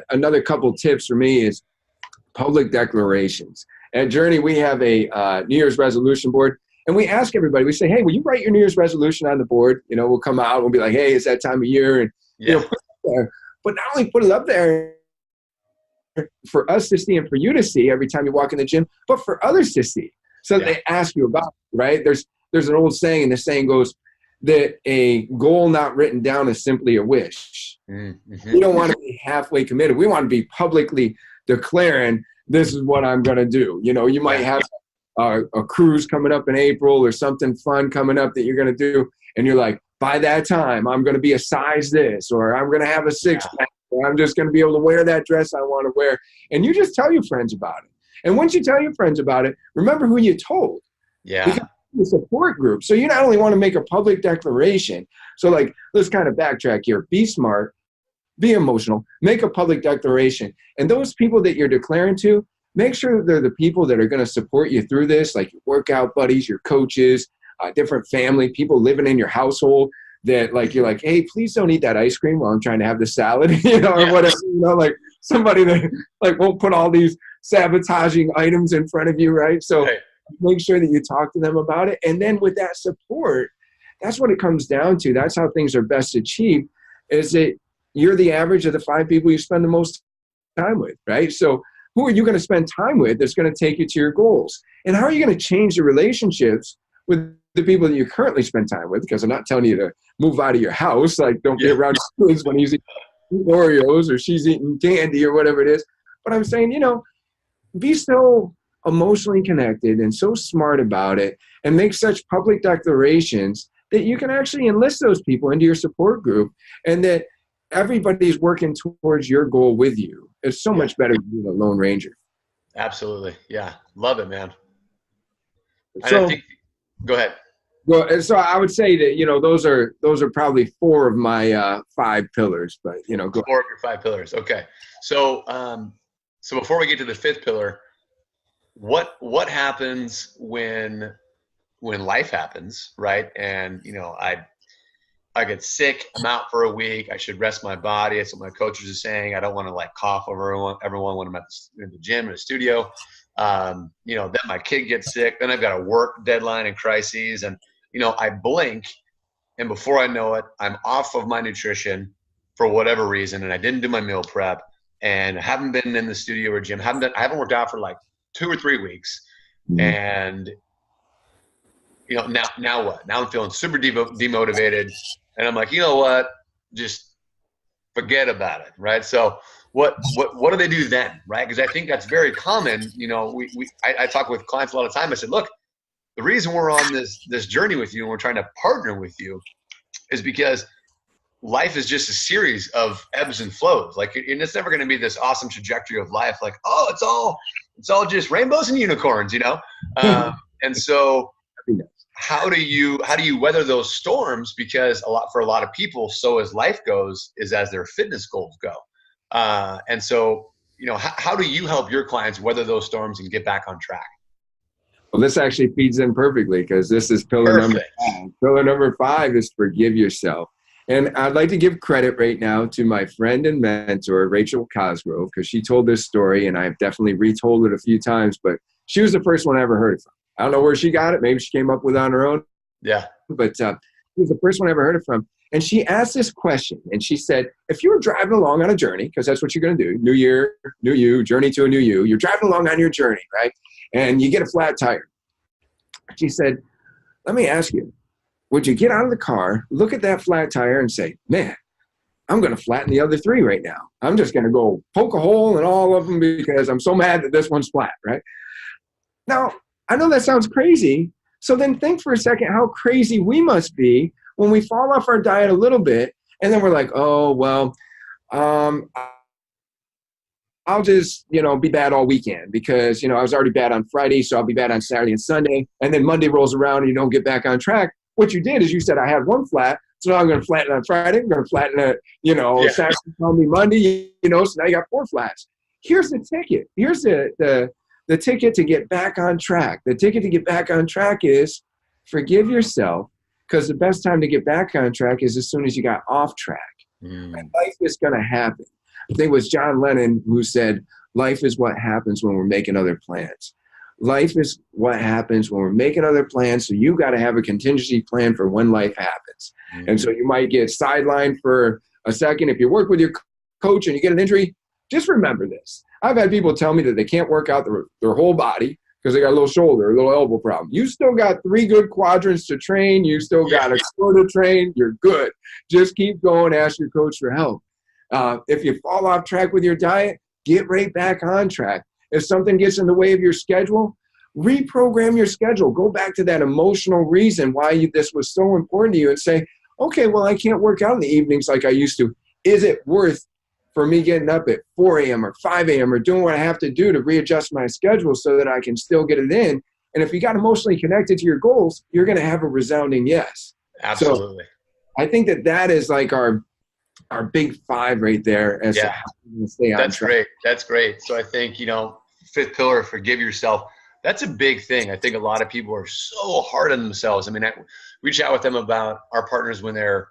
another couple tips for me is public declarations. At Journey, we have a New Year's resolution board, and we ask everybody, we say, hey, will you write your New Year's resolution on the board? You know, we'll come out, we'll be like, hey, it's that time of year, and, you know, put it up there. But not only put it up there for us to see and for you to see every time you walk in the gym, but for others to see. So they ask you about it, right? There's an old saying, and the saying goes that a goal not written down is simply a wish. Mm-hmm. We don't want to be halfway committed. We want to be publicly declaring, this is what I'm going to do. You know, you might have a cruise coming up in April or something fun coming up that you're going to do. And you're like, by that time, I'm going to be a size this, or I'm going to have a six-pack, or I'm just going to be able to wear that dress I want to wear. And you just tell your friends about it. And once you tell your friends about it, remember who you told. Yeah. Because the support group. So you not only want to make a public declaration. So like, let's kind of backtrack here. Be smart, be emotional, make a public declaration. And those people that you're declaring to, make sure they're the people that are going to support you through this, like your workout buddies, your coaches, different family, people living in your household that like, you're like, hey, please don't eat that ice cream while I'm trying to have the salad, you know, or whatever, you know, like somebody that like won't put all these sabotaging items in front of you, right? So make sure that you talk to them about it. And then with that support, that's what it comes down to. That's how things are best achieved, is that you're the average of the 5 people you spend the most time with, right? So who are you going to spend time with that's going to take you to your goals? And how are you going to change the relationships with the people that you currently spend time with? Because I'm not telling you to move out of your house. Like, don't be around your kids when he's eating Oreos or she's eating candy or whatever it is. But I'm saying, you know, be so emotionally connected and so smart about it and make such public declarations that you can actually enlist those people into your support group and that everybody's working towards your goal with you. It's so much better than being a lone ranger. Absolutely. Yeah. Love it, man. So, go ahead. Well, so I would say that, you know, those are probably 4 of my 5 pillars, but, you know, 4 of your 5 pillars. Okay. So, so before we get to the 5th pillar, what happens when life happens, right? And, you know, I get sick, I'm out for a week, I should rest my body. That's what my coaches are saying. I don't want to like cough over everyone when I'm at the gym or the studio. You know, then my kid gets sick, then I've got a work deadline and crises, and, you know, I blink, and before I know it, I'm off of my nutrition for whatever reason, and I didn't do my meal prep, and I haven't been in the studio or gym, I haven't worked out for like 2 or 3 weeks, and, you know, now what? Now I'm feeling super demotivated, and I'm like, you know what? Just forget about it, right? So what do they do then, right? Because I think that's very common. You know, I talk with clients a lot of time. I said, look, the reason we're on this journey with you and we're trying to partner with you is because life is just a series of ebbs and flows. Like, and it's never going to be this awesome trajectory of life. Like, oh, it's all just rainbows and unicorns, you know? And so how do you weather those storms? Because for a lot of people, so as life goes is as their fitness goals go. And so, you know, how do you help your clients weather those storms and get back on track? Well, this actually feeds in perfectly because this is pillar number 5. Pillar number 5 is forgive yourself. And I'd like to give credit right now to my friend and mentor, Rachel Cosgrove, because she told this story and I've definitely retold it a few times, but she was the first one I ever heard it from. I don't know where she got it. Maybe she came up with it on her own. Yeah. But she was the first one I ever heard it from. And she asked this question, and she said, if you were driving along on a journey, because that's what you're going to do, new year, new you, journey to a new you, you're driving along on your journey, right? And you get a flat tire. She said, let me ask you, would you get out of the car, look at that flat tire and say, man, I'm going to flatten the other 3 right now. I'm just going to go poke a hole in all of them because I'm so mad that this one's flat, right? Now, I know that sounds crazy. So then think for a second how crazy we must be when we fall off our diet a little bit and then we're like, oh, well, I'll just, you know, be bad all weekend because, you know, I was already bad on Friday, so I'll be bad on Saturday and Sunday. And then Monday rolls around and you don't get back on track. What you did is you said, I had 1 flat, so now I'm going to flatten on Friday. I'm going to flatten it, you know, Saturday, Sunday, Monday, you know, so now you got 4 flats. Here's the ticket. Here's the ticket to get back on track. The ticket to get back on track is forgive yourself, because the best time to get back on track is as soon as you got off track. And life is going to happen. I think it was John Lennon who said, life is what happens when we're making other plans. Life is what happens when we're making other plans. So you got to have a contingency plan for when life happens. Mm-hmm. And so you might get sidelined for a second. If you work with your coach and you get an injury, just remember this. I've had people tell me that they can't work out their whole body because they got a little shoulder, a little elbow problem. You still got 3 good quadrants to train. You still got a core to train. You're good. Just keep going. Ask your coach for help. If you fall off track with your diet, get right back on track. If something gets in the way of your schedule, reprogram your schedule. Go back to that emotional reason why this was so important to you and say, okay, well, I can't work out in the evenings like I used to. Is it worth for me getting up at 4 a.m. or 5 a.m. or doing what I have to do to readjust my schedule so that I can still get it in? And if you got emotionally connected to your goals, you're going to have a resounding yes. Absolutely. So I think that is like our big 5 right there as to how to stay on track. Great. That's great. So I think, 5th pillar, forgive yourself. That's a big thing. I think a lot of people are so hard on themselves. I mean, we chat with them about our partners when they're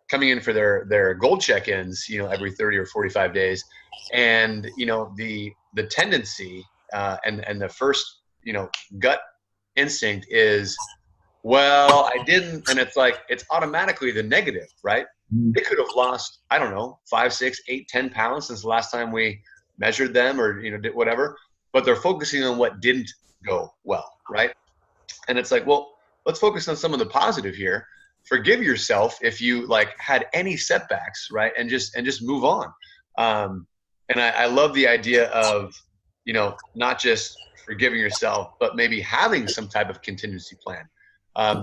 coming in for their goal check-ins, every 30 or 45 days. And, the tendency and the first, gut instinct is, well, I didn't. And it's like, it's automatically the negative, right? They could have lost, I don't know, 5, 6, 8, 10 pounds since the last time we measured them or, did whatever, but they're focusing on what didn't go well. Right. And it's like, well, let's focus on some of the positive here. Forgive yourself if you had any setbacks, right? And just move on. And I love the idea of, not just forgiving yourself, but maybe having some type of contingency plan.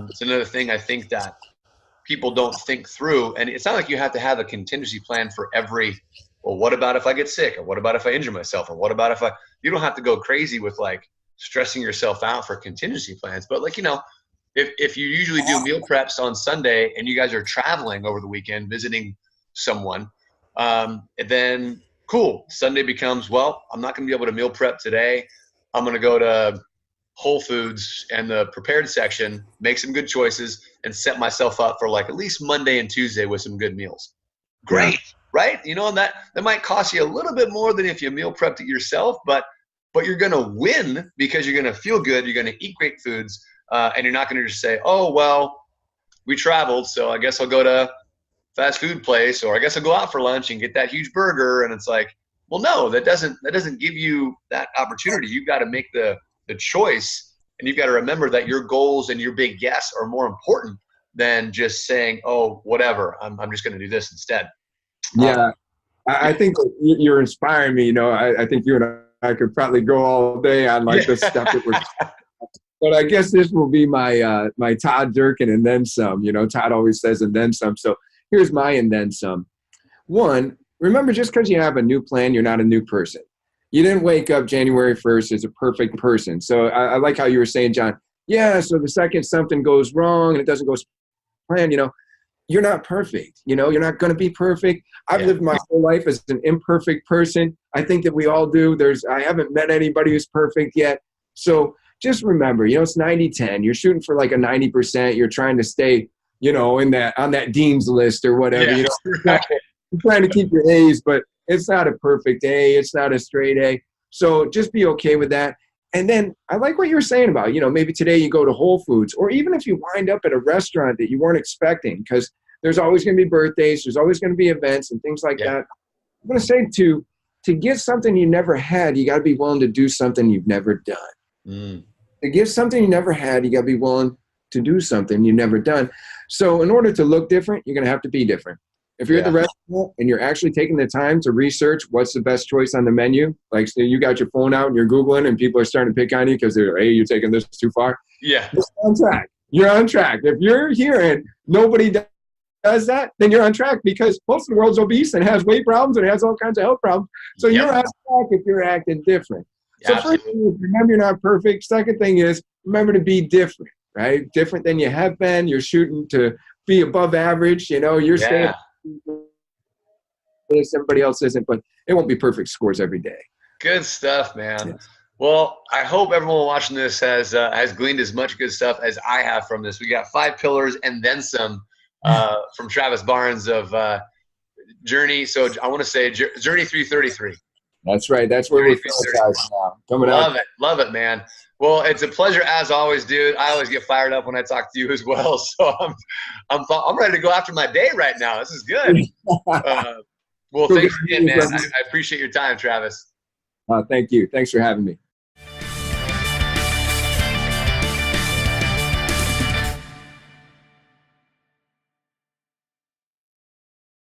It's another thing I think that people don't think through. And it's not like you have to have a contingency plan for every, well, what about if I get sick? Or what about if I injure myself? Or what about if you don't have to go crazy with stressing yourself out for contingency plans. But if you usually do meal preps on Sunday and you guys are traveling over the weekend, visiting someone, then cool. Sunday becomes, well, I'm not going to be able to meal prep today. I'm going to go to Whole Foods and the prepared section, make some good choices, and set myself up for at least Monday and Tuesday with some good meals. Great, right? And that might cost you a little bit more than if you meal prepped it yourself, but you're going to win because you're going to feel good. You're going to eat great foods, and you're not going to just say, oh, well, we traveled, so I guess I'll go to fast food place, or I guess I'll go out for lunch and get that huge burger. And it's like, well, no, that doesn't give you that opportunity. You've got to make the choice, and you've got to remember that your goals and your big yes are more important than just saying, oh, whatever, I'm just going to do this instead. Yeah, I think you're inspiring me. I think you and I could probably go all day on the stuff that we're but I guess this will be my my Todd Durkin and then some. Todd always says and then some. So here's my and then some. 1, remember, just because you have a new plan, you're not a new person. You didn't wake up January 1st as a perfect person. So I like how you were saying, John. Yeah, so the second something goes wrong and it doesn't go as planned, you're not perfect. You're not going to be perfect. I've lived my whole life as an imperfect person. I think that we all do. I haven't met anybody who's perfect yet. So just remember, it's 90-10. You're shooting for a 90%. You're trying to stay, on that dean's list or whatever. Yeah, You're trying to keep your A's, but it's not a perfect A. It's not a straight A. So just be okay with that. And then I like what you were saying about, maybe today you go to Whole Foods, or even if you wind up at a restaurant that you weren't expecting, because there's always going to be birthdays, there's always going to be events and things like that. I'm going to say to get something you never had, you got to be willing to do something you've never done. To get something you never had, you got to be willing to do something you've never done. So in order to look different, you're going to have to be different. If you're at the restaurant and you're actually taking the time to research what's the best choice on the menu, so you got your phone out and you're Googling and people are starting to pick on you because they're, hey, you're taking this too far. Yeah. You're on track. You're on track. If you're hearing nobody does that, then you're on track, because most of the world's obese and has weight problems and has all kinds of health problems. So you're on track if you're acting different. So first thing is, remember, you're not perfect. Second thing is, remember to be different, right? Different than you have been. You're shooting to be above average. You're staying. Everybody else isn't, but it won't be perfect scores every day. Good stuff, man. Yes. Well, I hope everyone watching this has gleaned as much good stuff as I have from this. We got 5 pillars and then some from Travis Barnes of Journey. So I want to say Journey 333. That's right. That's where we're guys now. Coming Love out. it. Love it, man. Well, it's a pleasure as always, dude. I always get fired up when I talk to you as well. So I'm ready to go after my day right now. This is good. Well, thanks again, man. I appreciate your time, Travis. Thank you. Thanks for having me.